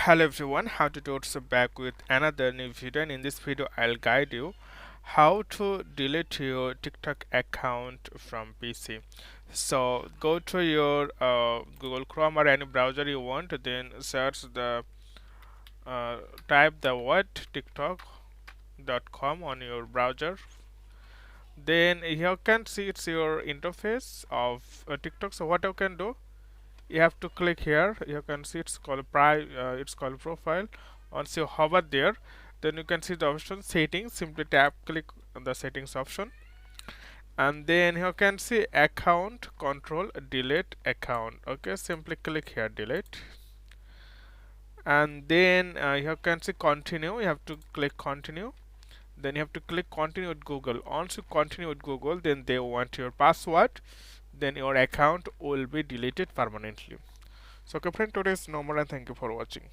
Hello everyone, how to Tuts back with another new video, and in this video I'll guide you how to delete your TikTok account from PC. So go to your Google Chrome or any browser you want, then search the type the word tiktok.com on your browser. Then you can see it's your interface of TikTok. So what you can do, you have to click here. You can see it's called profile. Once you hover there, then you can see the option settings. Simply tap click on the settings option, and then you can see account control delete account. Okay, simply click here delete, and then you can see continue. You have to click continue. Then you have to click continue with Google. Once you continue with Google, then they want your password, then your account will be deleted permanently. So okay friend, today's no more, and thank you for watching.